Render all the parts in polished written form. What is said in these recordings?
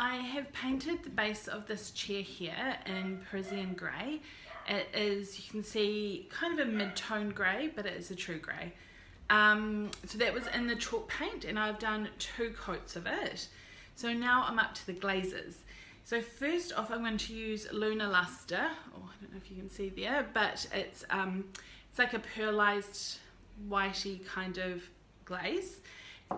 I have painted the base of this chair here in Parisian Grey. It is, you can see, kind of a mid-tone grey, but it is a true grey. So that was in the chalk paint, and I've done 2 coats of it. So now I'm up to the glazes. So first off, I'm going to use Luna Lustre. Oh, I don't know if you can see there, but it's like a pearlized whitey kind of glaze.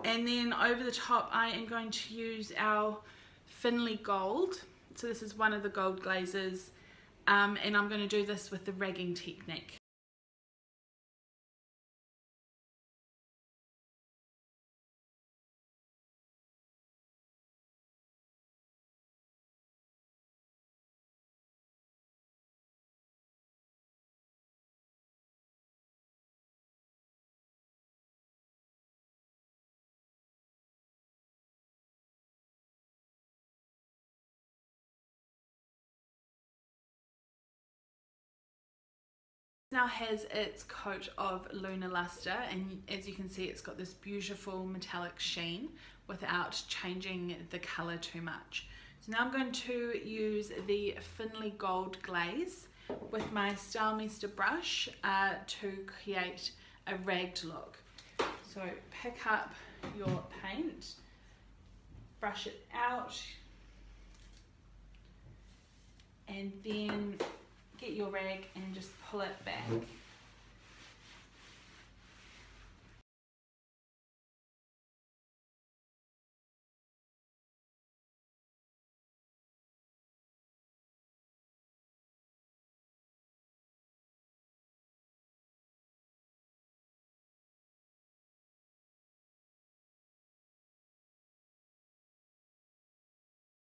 And then over the top, I am going to use our Finley Gold. So this is one of the gold glazes, and I'm going to do this with the ragging technique. Now has its coat of Luna Lustre, and as you can see, it's got this beautiful metallic sheen without changing the colour too much. So now I'm going to use the Finley Gold glaze with my Stylemaster brush to create a ragged look. So pick up your paint, brush it out, and then get your rag and just pull it back.